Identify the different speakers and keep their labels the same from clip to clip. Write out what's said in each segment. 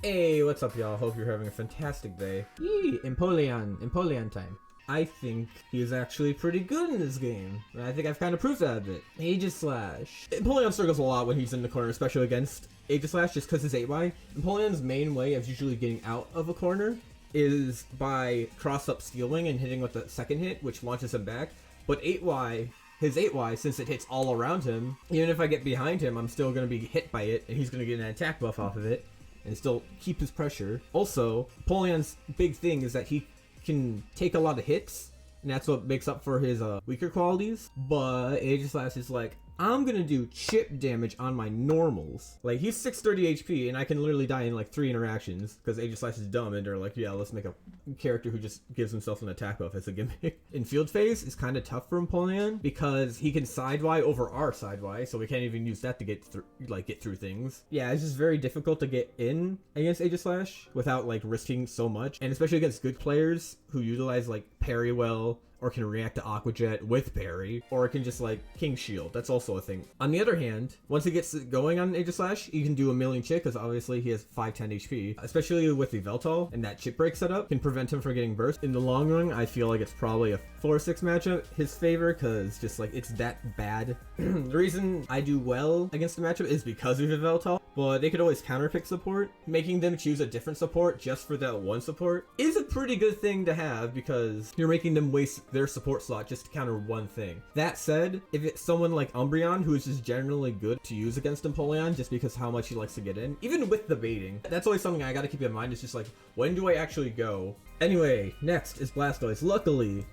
Speaker 1: Hey, what's up y'all? Hope you're having a fantastic day. Yee, Empoleon time. I think he's actually pretty good in this game. And I think I've kind of proved that a bit. Aegislash. Empoleon struggles a lot when he's in the corner, especially against Aegislash, just because his 8Y. Empoleon's main way of usually getting out of a corner is by cross-up Steel Wing and hitting with the second hit, which launches him back. But 8Y, his 8Y, since it hits all around him, even if I get behind him, I'm still going to be hit by it, and he's going to get an attack buff off of it, and still keep his pressure. Also, Empoleon's big thing is that he can take a lot of hits, and that's what makes up for his weaker qualities. But Aegislash is like, I'm gonna do chip damage on my normals. Like, he's 630 HP, and I can literally die in like 3 interactions, because Aegislash is dumb, and they're like, yeah, let's make a character who just gives himself an attack buff as a gimmick. In Field Phase, it's kind of tough for Empoleon, because he can side Y over our side Y, so we can't even use that to get through things. Yeah, it's just very difficult to get in against Aegislash without like risking so much, and especially against good players who utilize like parry well, or can react to Aqua Jet with parry, or it can just like King Shield. That's also a thing. On the other hand, once he gets going on Aegislash, you can do a million chip, because obviously he has 510 HP, especially with the Weavile and that chip break setup can prevent him from getting burst. In the long run, I feel like it's probably a 4-6 matchup his favor, because just like it's that bad. The reason I do well against the matchup is because of the Weavile, but they could always counterpick support. Making them choose a different support just for that one support is a pretty good thing to have, because you're making them waste their support slot just to counter one thing. That said, if it's someone like Umbreon, who is just generally good to use against Empoleon just because how much he likes to get in, even with the baiting, that's always something I gotta keep in mind. It's just like, when do I actually go? Anyway, next is Blastoise. Luckily,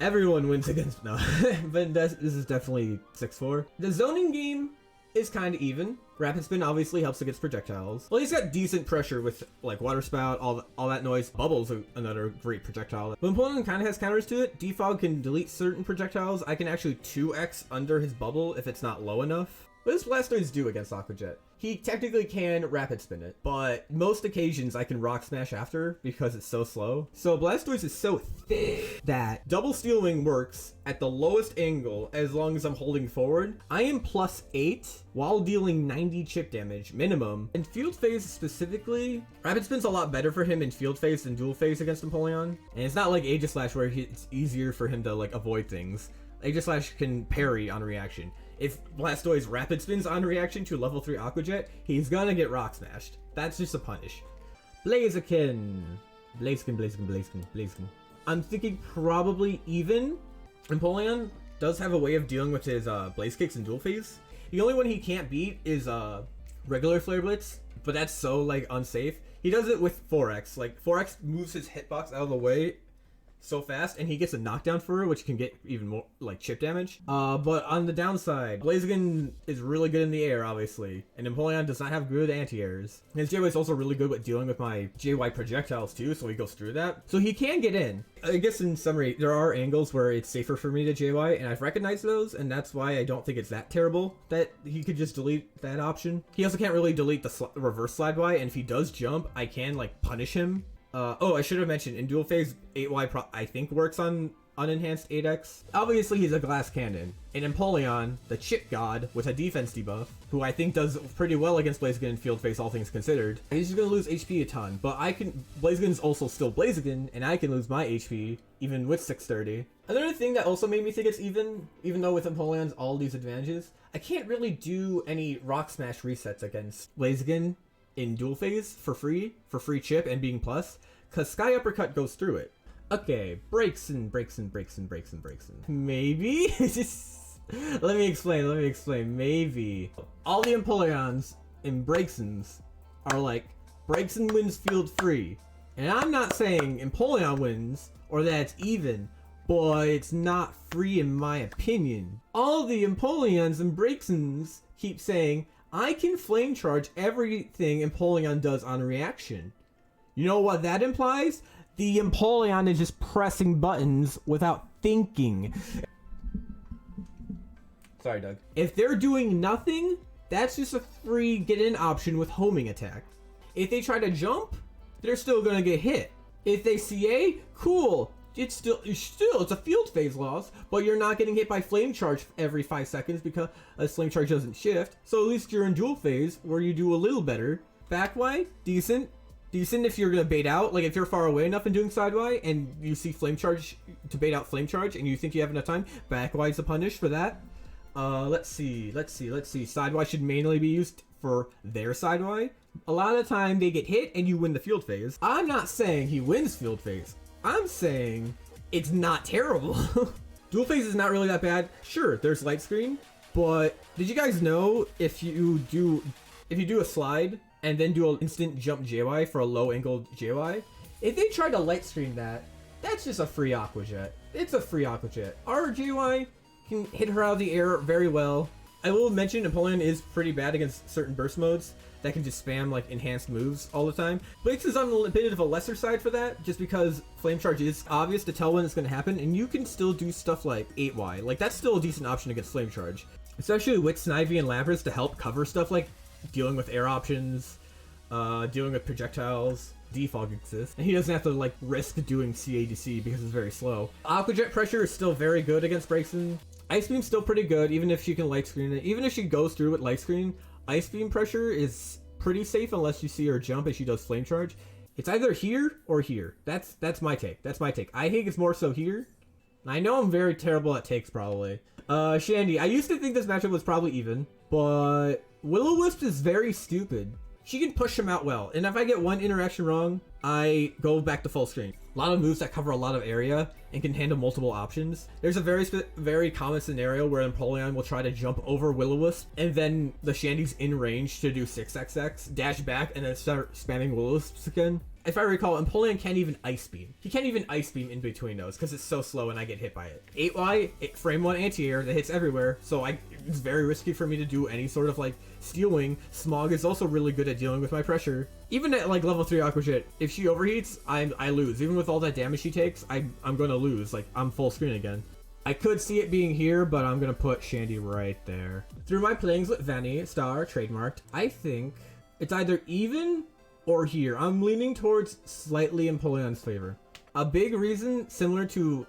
Speaker 1: everyone wins against, no, but this is definitely 6-4. The zoning game is kind of even. Rapid Spin obviously helps against projectiles. Well, he's got decent pressure with like Water Spout, all that noise. Bubble's another great projectile. But Empoleon kind of has counters to it. Defog can delete certain projectiles. I can actually 2x under his bubble if it's not low enough. What does Blastoise do against Aqua Jet? He technically can Rapid Spin it, but most occasions I can Rock Smash after because it's so slow. So Blastoise is so thick that double Steel Wing works at the lowest angle as long as I'm holding forward. I am +8 while dealing 90 chip damage minimum. In Field Phase specifically, Rapid Spin's a lot better for him in Field Phase than Duel Phase against Empoleon. And it's not like Aegislash where it's easier for him to like avoid things. Aegislash can parry on reaction. If Blastoise Rapid Spins on reaction to level 3 Aqua Jet, he's gonna get Rock Smashed. That's just a punish. Blaziken. Blaziken. I'm thinking probably even. Empoleon does have a way of dealing with his Blaze Kicks in Duel Phase. The only one he can't beat is regular Flare Blitz, but that's so like unsafe. He does it with 4x. Like 4x moves his hitbox out of the way so fast, and he gets a knockdown for it, which can get even more like chip damage. But on the downside, Blaziken is really good in the air, obviously, and Empoleon does not have good anti-airs. His JY is also really good with dealing with my JY projectiles too, so he goes through that. So he can get in. I guess in summary, there are angles where it's safer for me to JY, and I've recognized those, and that's why I don't think it's that terrible that he could just delete that option. He also can't really delete the reverse slide Y, and if he does jump, I can like punish him. Oh, I should have mentioned, in Duel Phase, 8Y I think works on unenhanced 8X. Obviously, he's a glass cannon. In Empoleon, the chip god with a defense debuff, who I think does pretty well against Blaziken in Field Phase, all things considered. He's just gonna lose HP a ton, but Blaziken's also still Blaziken, and I can lose my HP, even with 630. Another thing that also made me think it's even though with Empoleon's all these advantages, I can't really do any Rock Smash resets against Blaziken in Duel Phase for free chip and being plus, because Sky Uppercut goes through it. Okay, Braixen. Maybe? Let me explain. Maybe. All the Empoleons in Braixens are like, Braixen wins field free. And I'm not saying Empoleon wins, or that it's even, but it's not free in my opinion. All the Empoleons and Braixens keep saying, I can flame charge everything Empoleon does on reaction. You know what that implies? The Empoleon is just pressing buttons without thinking. Sorry, Doug. If they're doing nothing, that's just a free get-in option with homing attack. If they try to jump, they're still gonna get hit. If they CA, cool. It's a Field Phase loss, but you're not getting hit by Flame Charge every 5 seconds because a Flame Charge doesn't shift. So at least you're in Duel Phase where you do a little better. Back Y, decent. decent if you're gonna bait out. Like if you're far away enough and doing Sideway and you see Flame Charge to bait out Flame Charge and you think you have enough time, Backwide's a punish for that. Let's see. Sideway should mainly be used for their Sideway. A lot of the time they get hit and you win the field phase. I'm not saying he wins field phase. I'm saying it's not terrible. Duel phase is not really that bad. Sure, there's light screen, but did you guys know if you do a slide and then do an instant jump JY for a low angle JY, if they try to light screen that, that's just a free Aqua Jet. It's a free Aqua Jet. Our JY can hit her out of the air very well. I will mention Empoleon is pretty bad against certain burst modes that can just spam like enhanced moves all the time. Blaix is on a bit of a lesser side for that, just because Flame Charge is obvious to tell when it's going to happen, and you can still do stuff like 8Y. Like that's still a decent option against Flame Charge, especially with Snivy and Lapras to help cover stuff like dealing with air options, dealing with projectiles. Defog exists, and he doesn't have to like risk doing CADC because it's very slow. Aqua Jet pressure is still very good against Braixen. Ice Beam's still pretty good, even if she can light screen it. Even if she goes through with light screen, Ice Beam pressure is pretty safe unless you see her jump and she does Flame Charge. It's either here or here. That's my take. That's my take. I think it's more so here. I know I'm very terrible at takes probably. Shandy, I used to think this matchup was probably even, but Will-O-Wisp is very stupid. She can push him out well, and if I get one interaction wrong, I go back to full screen. A lot of moves that cover a lot of area and can handle multiple options. There's a very common scenario where Empoleon will try to jump over Will-O-Wisp, and then the Shandy's in range to do 6xx, dash back, and then start spamming Will-O-Wisps again. If I recall, Empoleon can't even Ice Beam. He can't even Ice Beam in between those because it's so slow and I get hit by it. 8Y, frame 1 anti-air that hits everywhere, so it's very risky for me to do any sort of like Steel Wing. Smog is also really good at dealing with my pressure. Even at like level 3 Aqua Jet, if she overheats, I lose. Even with all that damage she takes, I'm gonna lose. Like, I'm full screen again. I could see it being here, but I'm gonna put Shandy right there. Through my playings with Vanny, Star, trademarked, I think it's either even or here. I'm leaning towards slightly Empoleon's favor. A big reason, similar to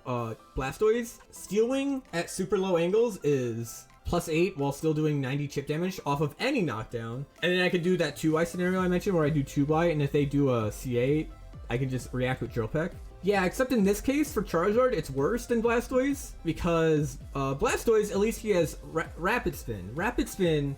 Speaker 1: Blastoise, Steel Wing at super low angles is +8 while still doing 90 chip damage off of any knockdown. And then I could do that 2Y scenario I mentioned where I do 2Y, and if they do a C8, I can just react with Drill Peck. Yeah, except in this case, for Charizard, it's worse than Blastoise, because Blastoise, at least he has Rapid Spin. Rapid Spin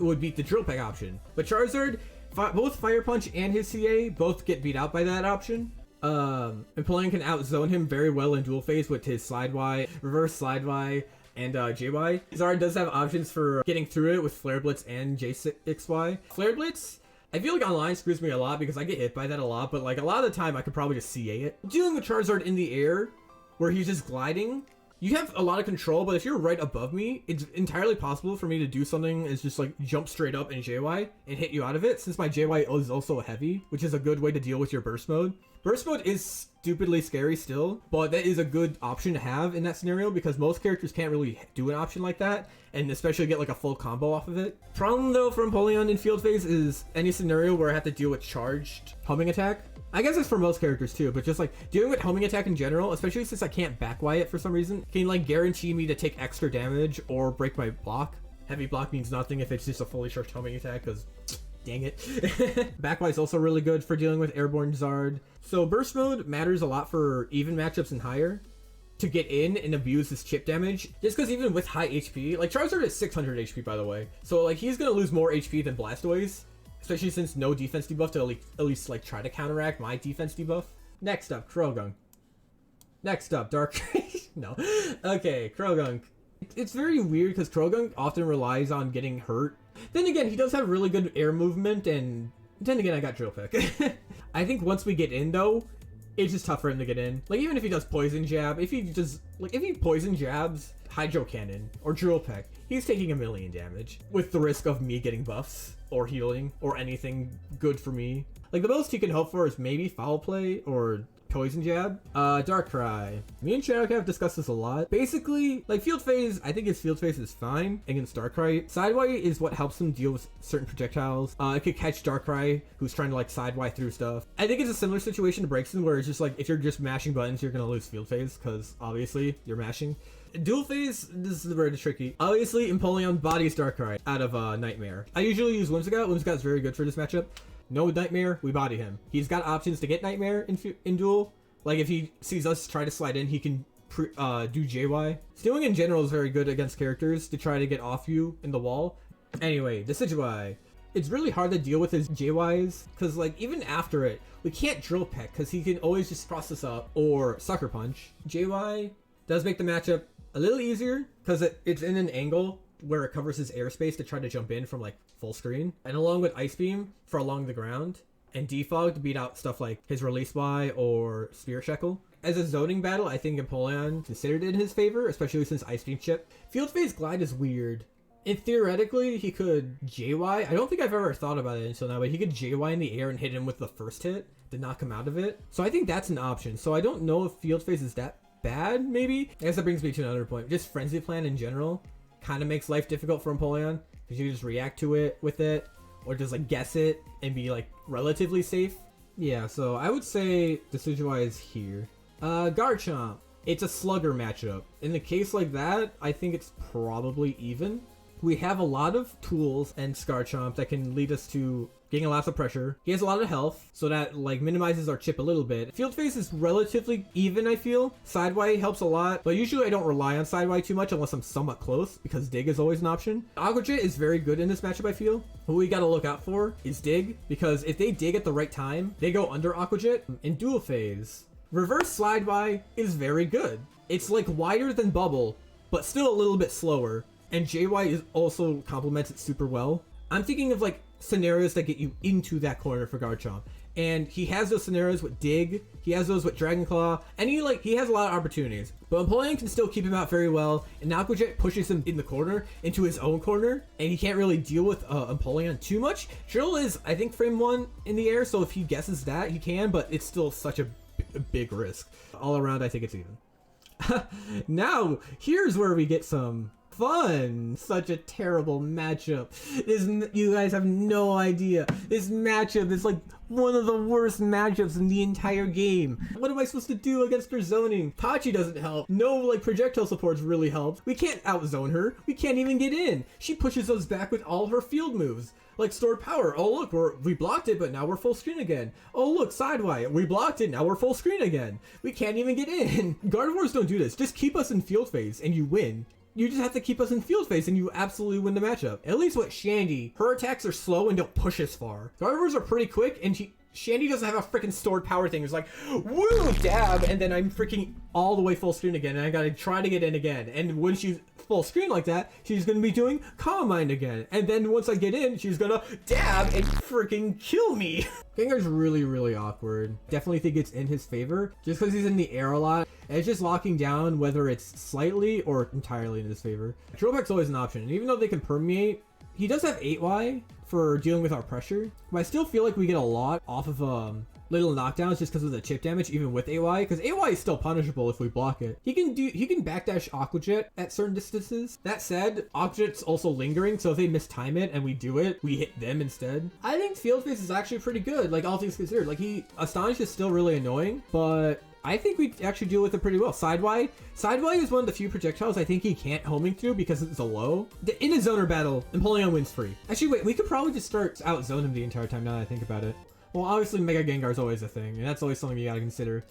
Speaker 1: would beat the Drill Peck option. But Charizard, both Fire Punch and his CA both get beat out by that option. Empoleon can outzone him very well in Duel Phase with his Slide Y, Reverse Slide Y, and JY. Zard does have options for getting through it with Flare Blitz and J6Y. Flare Blitz, I feel like online screws me a lot because I get hit by that a lot, but like a lot of the time I could probably just CA it. Dealing with Charizard in the air, where he's just gliding, you have a lot of control, but if you're right above me, it's entirely possible for me to do something is just like jump straight up in JY and hit you out of it, since my JY is also heavy, which is a good way to deal with your burst mode. Burst mode is stupidly scary still, but that is a good option to have in that scenario because most characters can't really do an option like that, and especially get like a full combo off of it. Problem though for Empoleon in field phase is any scenario where I have to deal with charged homing attack. I guess it's for most characters too, but just like dealing with homing attack in general, especially since I can't back Y it for some reason, can like guarantee me to take extra damage or break my block. Heavy block means nothing if it's just a fully charged homing attack, because dang it. Back Y is also really good for dealing with airborne Zard. So burst mode matters a lot for even matchups and higher to get in and abuse this chip damage. Just because even with high HP, like Charizard is 600 HP by the way, so like he's gonna lose more HP than Blastoise. Especially since no defense debuff to at least like try to counteract my defense debuff. Next up, Croagunk. Next up, Darkrai. No. Okay, Croagunk. It's very weird because Croagunk often relies on getting hurt. Then again, he does have really good air movement, and then again, I got Drill Peck. I think once we get in though, it's just tough for him to get in. Like even if he does Poison Jab, if he Poison Jabs, Hydro Cannon, or Drill Peck, he's taking 1,000,000 damage with the risk of me getting buffs or healing or anything good for me. Like the most he can hope for is maybe Foul Play or Poison Jab. Darkrai. Me and Shadow have discussed this a lot. Basically, like Field Phase, I think his Field Phase is fine against Darkrai. Sideway is what helps him deal with certain projectiles. It could catch Darkrai, who's trying to like sideway through stuff. I think it's a similar situation to Braixen, where it's just like if you're just mashing buttons, you're gonna lose Field Phase because obviously you're mashing. Duel Phase, this is very tricky. Obviously, Empoleon bodies Darkrai out of Nightmare. I usually use Whimsicott. Whimsicott's very good for this matchup. no Nightmare, we body him. He's got options to get Nightmare in duel. Like if he sees us try to slide in, he can do JY. Stealing in general is very good against characters to try to get off you in the wall. Anyway, Decidueye. It's really hard to deal with his JYs because like even after it, we can't Drill Peck because he can always just cross us up or Sucker Punch. JY does make the matchup a little easier because it's in an angle where it covers his airspace to try to jump in from like full screen, and along with Ice Beam for along the ground, and Defog to beat out stuff like his Release Y or Spear Sheckle. As a zoning battle, I think Empoleon considered it in his favor, especially since Ice Beam chip. Field Phase Glide is weird. And theoretically, he could JY. I don't think I've ever thought about it until now, but he could JY in the air and hit him with the first hit to knock him out of it. So I think that's an option. So I don't know if Field Phase is that bad, maybe? I guess that brings me to another point. Just Frenzy Plan in general kind of makes life difficult for Empoleon, because you can just react to it with it, or just like guess it and be like relatively safe. Yeah, so I would say Decidueye is here. Garchomp. It's a slugger matchup. In the case like that, I think it's probably even. We have a lot of tools and Garchomp that can lead us to getting lots of pressure. He has a lot of health, so that like minimizes our chip a little bit. Field Phase is relatively even, I feel. Sideway helps a lot, but usually I don't rely on Sideway too much unless I'm somewhat close, because Dig is always an option. Aqua Jet is very good in this matchup, I feel. What we gotta look out for is Dig, because if they dig at the right time, they go under Aqua Jet. In Duel Phase, Reverse Slide Y is very good. It's like wider than Bubble, but still a little bit slower. And JY is also complements it super well. I'm thinking of like scenarios that get you into that corner for Garchomp. And he has those scenarios with Dig, he has those with Dragon Claw, and he has a lot of opportunities. But Empoleon can still keep him out very well, and Aqua Jet pushes him in the corner, into his own corner, and he can't really deal with Empoleon too much. Drill is, I think, frame 1 in the air, so if he guesses that, he can, but it's still such a big risk. All around, I think it's even. Now, here's where we get some fun. Such a terrible matchup. You guys have no idea. This matchup is like one of the worst matchups in the entire game. What am I supposed to do against her zoning? Pachi doesn't help. No like projectile supports really help. We can't outzone her. We can't even get in. She pushes us back with all her field moves. Like stored power. Oh look, we blocked it, but now we're full screen again. Oh look, Sideway. We blocked it, now we're full screen again. We can't even get in. Gardevoirs don't do this. Just keep us in field phase and you win. You just have to keep us in field phase and you absolutely win the matchup. At least with Shandy, her attacks are slow and don't push as far. Gardevoirs are pretty quick, and Shandy doesn't have a freaking stored power thing. It's like, woo, dab, and then I'm freaking all the way full screen again, and I gotta try to get in again. And when she's full screen like that, she's gonna be doing Calm Mind again. And then once I get in, she's gonna dab and freaking kill me. Gengar's really, really awkward. Definitely think it's in his favor, just because he's in the air a lot. And it's just locking down whether it's slightly or entirely in his favor. Drill Peck's always an option, and even though they can permeate, he does have 8Y for dealing with our pressure, but I still feel like we get a lot off of little knockdowns just because of the chip damage, even with 8Y, because 8Y is still punishable if we block it. He can backdash Aqua Jet at certain distances. That said, Aqua Jet's also lingering, so if they mistime it and we do it, we hit them instead. I think Field Phase is actually pretty good, like all things considered. Like Astonish is still really annoying, but I think we actually deal with it pretty well. Sideway is one of the few projectiles I think he can't homing through because it's a low. In a zoner battle, Empoleon wins free. Actually, wait, we could probably just start out-zone him the entire time now that I think about it. Well, obviously Mega Gengar is always a thing, and that's always something you gotta consider.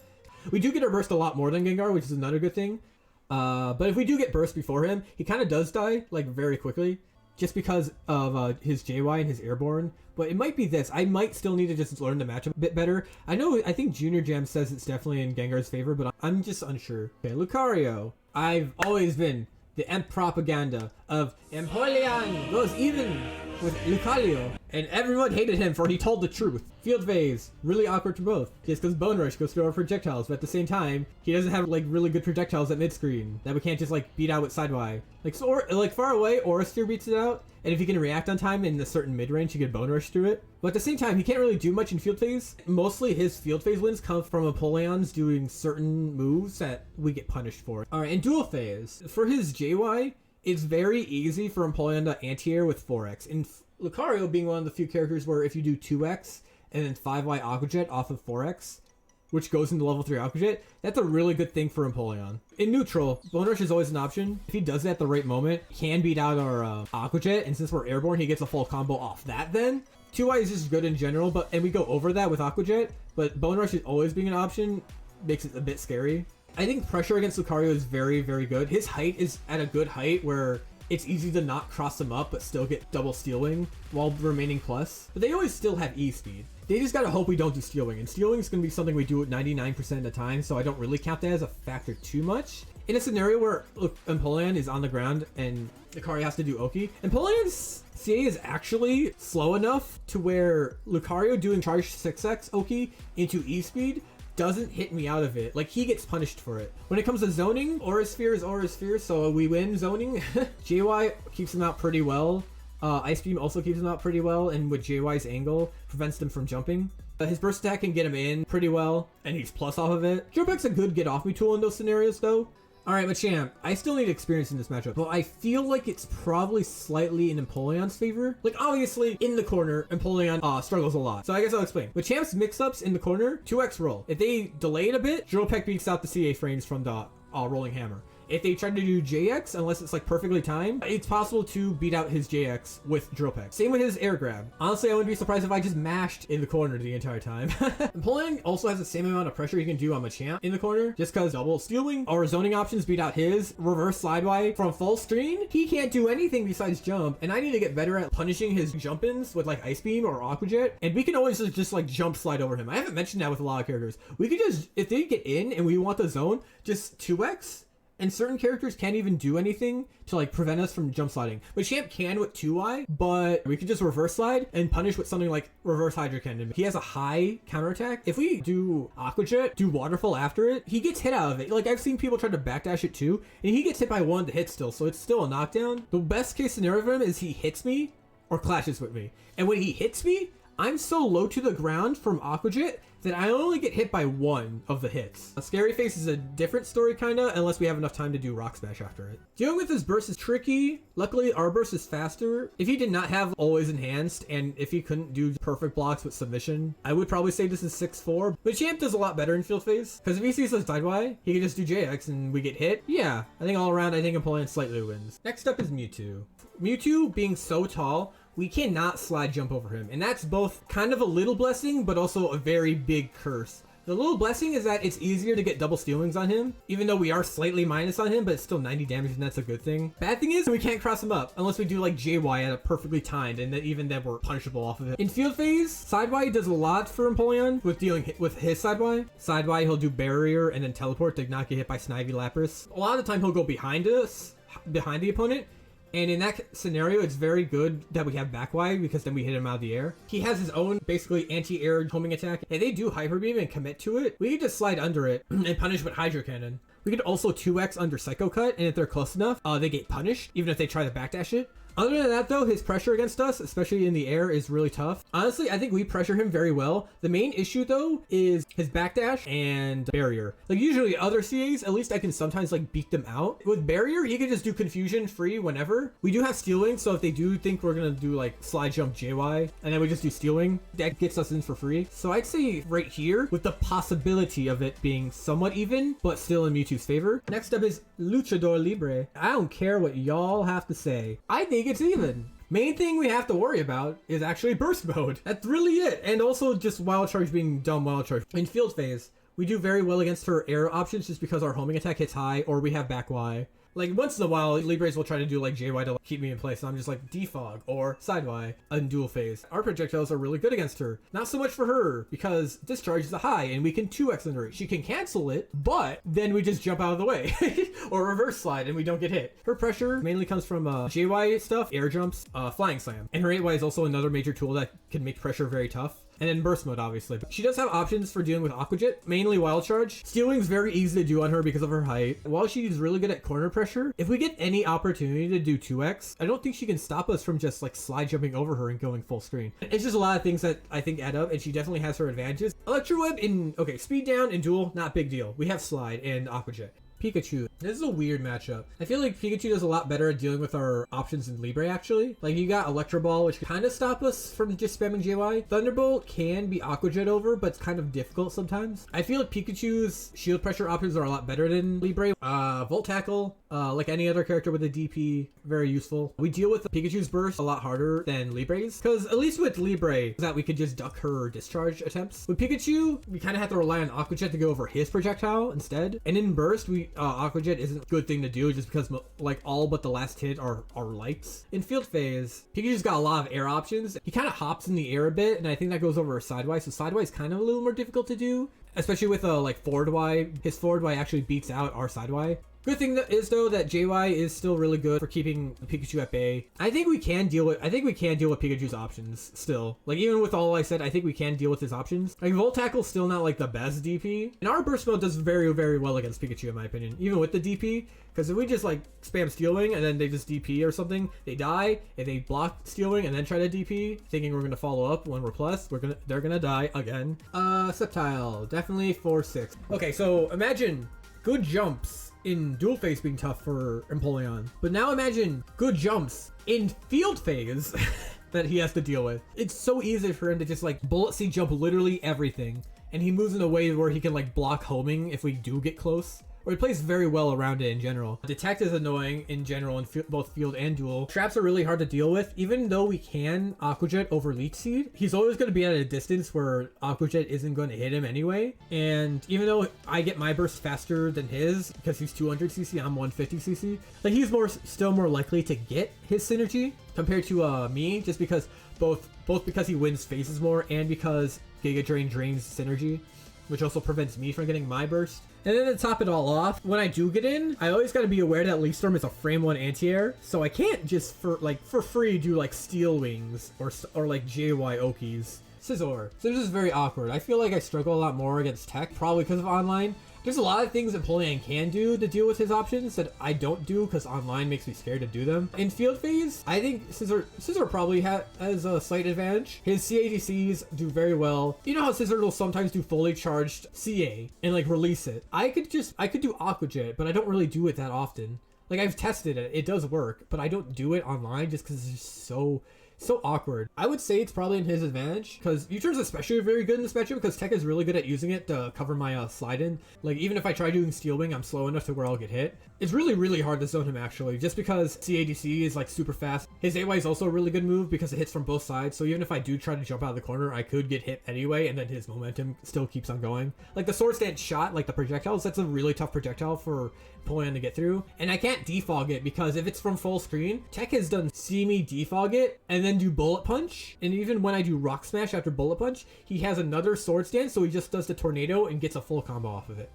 Speaker 1: We do get a burst a lot more than Gengar, which is another good thing. But if we do get burst before him, he kind of does die, like, very quickly, just because of his JY and his Airborne. But it might be this. I might still need to just learn the matchup a bit better. I think Junior Jam says it's definitely in Gengar's favor, but I'm just unsure. Okay, Lucario. I've always been the Emp propaganda of Empoleon goes even with Lucario, and everyone hated him for he told the truth. Field Phase, really awkward to both, just because Bone Rush goes through our projectiles, but at the same time, he doesn't have like really good projectiles at mid-screen that we can't just like beat out with Sideway. Like, so, or like far away, Aura Sphere beats it out, and if he can react on time in a certain mid-range, he can Bone Rush through it. But at the same time, he can't really do much in Field Phase. Mostly his Field Phase wins come from Empoleon's doing certain moves that we get punished for. Alright, in Duel Phase, for his JY, it's very easy for Empoleon to anti-air with 4x. And Lucario being one of the few characters where if you do 2x and then 5y Aqua Jet off of 4x, which goes into level 3 Aqua Jet, that's a really good thing for Empoleon. In neutral, Bone Rush is always an option. If he does it at the right moment, he can beat out our Aqua Jet, and since we're airborne, he gets a full combo off that then. 2Y is just good in general, and we go over that with Aqua Jet, but Bone Rush is always being an option makes it a bit scary. I think pressure against Lucario is very, very good. His height is at a good height where it's easy to not cross him up but still get double Steel Wing while remaining plus. But they always still have E-Speed. They just gotta hope we don't do Steel Wing, and Steel Wing is gonna be something we do at 99% of the time, so I don't really count that as a factor too much. In a scenario where Empoleon is on the ground and Lucario has to do Oki, Empoleon's CA is actually slow enough to where Lucario doing Charge 6X Oki into E-Speed doesn't hit me out of it. Like, he gets punished for it. When it comes to zoning, Aura Sphere is Aura Sphere, so we win zoning. JY keeps him out pretty well. Ice Beam also keeps him out pretty well, and with JY's angle, prevents them from jumping. His burst attack can get him in pretty well, and he's plus off of it. Jump-Pack's a good get-off me tool in those scenarios, though. Alright, Machamp, I still need experience in this matchup, but I feel like it's probably slightly in Empoleon's favor. Like, obviously, in the corner, Empoleon struggles a lot. So I guess I'll explain. Machamp's mix-ups in the corner, 2x roll. If they delay it a bit, Jump-Pack beats out the CA frames from the Rolling Hammer. If they try to do JX, unless it's like perfectly timed, it's possible to beat out his JX with Drill Peck. Same with his air grab. Honestly, I wouldn't be surprised if I just mashed in the corner the entire time. Empoleon also has the same amount of pressure you can do on Machamp in the corner, just because double Steel Wing or zoning options beat out his reverse slide Y from full screen. He can't do anything besides jump, and I need to get better at punishing his jump-ins with like Ice Beam or Aqua Jet, and we can always just like jump slide over him. I haven't mentioned that with a lot of characters. We could just, if they get in and we want the zone, just 2x. And certain characters can't even do anything to like prevent us from jump sliding. Machamp can with 2Y, but we could just reverse slide and punish with something like reverse Hydro Cannon. He has a high counterattack. If we do Aqua Jet, do Waterfall after it, he gets hit out of it. Like, I've seen people try to backdash it too, and he gets hit by one to hit still, so it's still a knockdown. The best case scenario for him is he hits me or clashes with me. And when he hits me, I'm so low to the ground from Aqua Jet that I only get hit by one of the hits. A Scary Face is a different story kinda, unless we have enough time to do Rock Smash after it. Dealing with his burst is tricky. Luckily, our burst is faster. If he did not have Always Enhanced, and if he couldn't do perfect blocks with submission, I would probably say this is 6-4. But Champ does a lot better in Field Phase, because if he sees us Decidueye, he can just do JX and we get hit. Yeah, I think all around, I think Empoleon slightly wins. Next up is Mewtwo. Mewtwo, being so tall, we cannot slide jump over him, and that's both kind of a little blessing, but also a very big curse. The little blessing is that it's easier to get double Steel Wings on him, even though we are slightly minus on him, but it's still 90 damage, and that's a good thing. Bad thing is we can't cross him up, unless we do like JY at a perfectly timed, and then even then we're punishable off of it. In Field Phase, Sideway does a lot for Empoleon with dealing with his Sideway. Sideway, he'll do Barrier and then Teleport to not get hit by Snivy Lapras. A lot of the time he'll go behind us, behind the opponent, and in that scenario, it's very good that we have back Y because then we hit him out of the air. He has his own basically anti-air homing attack, and they do Hyper Beam and commit to it. We can just slide under it and punish with Hydro Cannon. We could also 2x under Psycho Cut, and if they're close enough, they get punished, even if they try to backdash it. Other than that though, his pressure against us, especially in the air, is really tough. Honestly, I think we pressure him very well. The main issue though is his backdash and barrier. Like usually other CAs, at least I can sometimes like beat them out. With barrier, he can just do confusion free whenever. We do have Steel Wing, so if they do think we're gonna do like slide jump JY, and then we just do Steel Wing, that gets us in for free. So I'd say right here, with the possibility of it being somewhat even, but still in Mewtwo's favor. Next up is Luchador Libre. I don't care what y'all have to say. I think it's even. Main thing we have to worry about is actually burst mode. That's really it. And also just Wild Charge being dumb Wild Charge. In Field Phase, we do very well against her air options just because our homing attack hits high or we have back Y. Like once in a while, Libres will try to do like JY to keep me in place, and I'm just like defog or side Y in Duel Phase. Our projectiles are really good against her. Not so much for her because discharge is a high and we can 2x under it. She can cancel it, but then we just jump out of the way or reverse slide and we don't get hit. Her pressure mainly comes from JY stuff, air jumps, flying slam, and her 8Y is also another major tool that can make pressure very tough. And then burst mode, obviously. But she does have options for dealing with Aqua Jet, mainly Wild Charge. Steel Wing's very easy to do on her because of her height. While she's really good at corner pressure, if we get any opportunity to do 2x, I don't think she can stop us from just like slide jumping over her and going full screen. It's just a lot of things that I think add up, and she definitely has her advantages. Electro Web in, okay, speed down in Duel, not big deal. We have Slide and Aqua Jet. Pikachu. This is a weird matchup. I feel like Pikachu does a lot better at dealing with our options in Libre, actually. Like, you got Electro Ball, which kind of stop us from just spamming JY. Thunderbolt can be Aqua Jet over, but it's kind of difficult sometimes. I feel like Pikachu's shield pressure options are a lot better than Libre. Volt Tackle Like any other character with a DP, very useful. We deal with Pikachu's burst a lot harder than Libre's, because at least with Libre, that we could just duck her discharge attempts. With Pikachu, we kind of have to rely on Aqua Jet to go over his projectile instead. And in burst, Aqua Jet isn't a good thing to do just because like all but the last hit are lights. In field phase, Pikachu's got a lot of air options. He kind of hops in the air a bit, and I think that goes over Sidewise. So Sidewise is kind of a little more difficult to do, especially with like forward Y. His forward Y actually beats out our side Y. Good thing is though that JY is still really good for keeping the Pikachu at bay. I think we can deal with Pikachu's options still. Like even with all I said, I think we can deal with his options. Like Volt Tackle's still not like the best DP. And our burst mode does very, very well against Pikachu in my opinion, even with the DP. Because if we just like spam Steel Wing and then they just DP or something, they die. If they block Steel Wing and then try to DP, thinking we're gonna follow up when we're plus, they're gonna die again. Sceptile, definitely 4-6. Okay, so imagine good jumps in Duel Phase being tough for Empoleon. But now imagine good jumps in Field Phase that he has to deal with. It's so easy for him to just like bullet seed jump literally everything. And he moves in a way where he can like block homing if we do get close. Or he plays very well around it in general. Detect is annoying in general in both field and duel. Traps are really hard to deal with. Even though we can Aqua Jet over Leech Seed, he's always going to be at a distance where Aqua Jet isn't going to hit him anyway. And even though I get my burst faster than his, because he's 200cc, I'm 150cc, like he's still more likely to get his synergy compared to me, just because both because he wins phases more and because Giga Drain drains synergy, which also prevents me from getting my burst. And then to top it all off, when I do get in, I always got to be aware that Leaf Storm is a frame 1 anti-air, so I can't just for free do like Steel Wings or like JY Okies. Scizor. So this is very awkward. I feel like I struggle a lot more against tech, probably because of online. There's a lot of things that Empoleon can do to deal with his options that I don't do because online makes me scared to do them. In field phase, I think Scizor probably has a slight advantage. His CADCs do very well. You know how Scizor will sometimes do fully charged CA and like release it. I could do Aqua Jet, but I don't really do it that often. Like I've tested it, it does work, but I don't do it online just because it's just so awkward. I would say it's probably in his advantage because U-turns especially very good in this matchup because Tech is really good at using it to cover my slide in. Like even if I try doing Steel Wing, I'm slow enough to where I'll get hit. It's really, really hard to zone him actually, just because CADC is like super fast. His AY is also a really good move because it hits from both sides. So even if I do try to jump out of the corner, I could get hit anyway, and then his momentum still keeps on going. Like the Sword Stance shot, like the projectiles, that's a really tough projectile for Empoleon to get through. And I can't defog it because if it's from full screen, Tech has done see me defog it and then do Bullet Punch. And even when I do Rock Smash after Bullet Punch, he has another Sword Stance, so he just does the Tornado and gets a full combo off of it.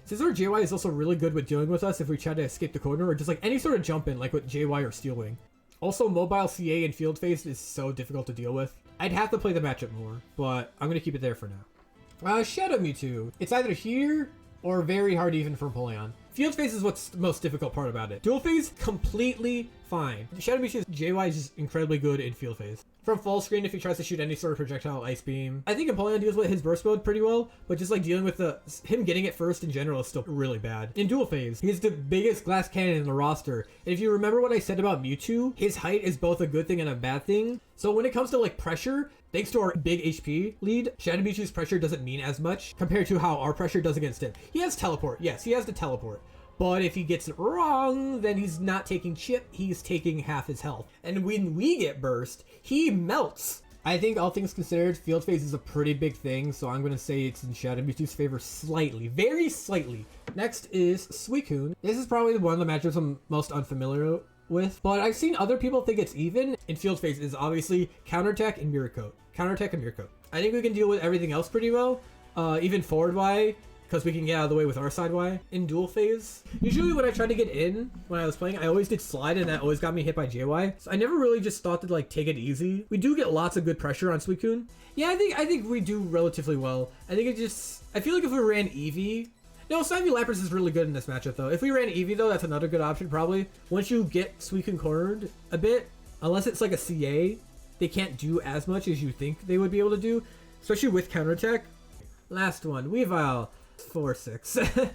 Speaker 1: Scizor JY is also really good with dealing with us if we try to escape the corner or just like any sort of jump in, like with JY or Steel Wing. Also, mobile CA and field phase is so difficult to deal with. I'd have to play the matchup more, but I'm going to keep it there for now. Shadow Mewtwo. It's either here or very hard even for Empoleon. Field phase is what's the most difficult part about it. Duel phase, completely fine. Shadow Mewtwo's JY is just incredibly good in field phase. From full screen, if he tries to shoot any sort of projectile, Ice Beam. I think Empoleon deals with his burst mode pretty well, but just like dealing with him getting it first in general is still really bad. In Duel Phase, he's the biggest glass cannon in the roster. And if you remember what I said about Mewtwo, his height is both a good thing and a bad thing. So when it comes to like pressure, thanks to our big HP lead, Shadow Mewtwo's pressure doesn't mean as much compared to how our pressure does against him. He has teleport, yes, he has the teleport. But if he gets it wrong, then he's not taking chip, he's taking half his health. And when we get burst, he melts. I think all things considered, field phase is a pretty big thing, so I'm going to say it's in Shadow Mewtwo's favor slightly, very slightly. Next is Suicune. This is probably one of the matchups I'm most unfamiliar with, but I've seen other people think it's even. In field phase is obviously Counterattack and Mirror Coat. Counterattack and Mirror Coat. I think we can deal with everything else pretty well, even forward Y, because we can get out of the way with our side Y. In Duel Phase, usually when I tried to get in when I was playing, I always did slide and that always got me hit by JY. So I never really just thought to like take it easy. We do get lots of good pressure on Suicune. Yeah, I think we do relatively well. I think I feel like if we ran Eevee, no, Snivy Lapras is really good in this matchup though. If we ran Eevee though, that's another good option probably. Once you get Suicune cornered a bit, unless it's like a CA, they can't do as much as you think they would be able to do, especially with counterattack. Last one, Weavile. 4-6.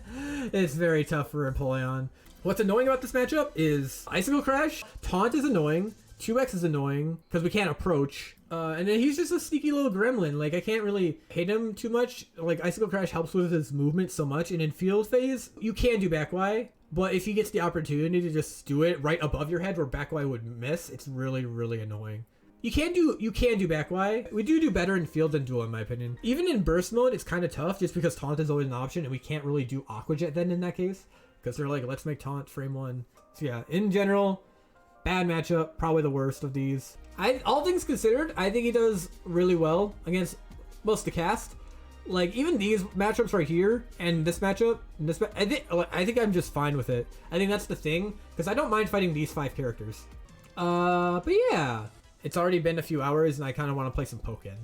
Speaker 1: It's very tough for Empoleon. What's annoying about this matchup is Icicle Crash. Taunt is annoying. 2x is annoying because we can't approach. And then he's just a sneaky little gremlin. Like I can't really hit him too much. Like Icicle Crash helps with his movement so much. And in field phase, you can do back Y, But if he gets the opportunity to just do it right above your head where back Y would miss, it's really, really annoying. You can do back Y. We do better in field than duel in my opinion. Even in burst mode, it's kind of tough just because taunt is always an option and we can't really do Aqua Jet then in that case. Because they're like, let's make taunt frame 1. So yeah, in general, bad matchup, probably the worst of these. All things considered, I think he does really well against most of the cast. Like even these matchups right here and this matchup, I think I'm just fine with it. I think that's the thing because I don't mind fighting these 5 characters. But yeah, it's already been a few hours and I kind of want to play some Pokken.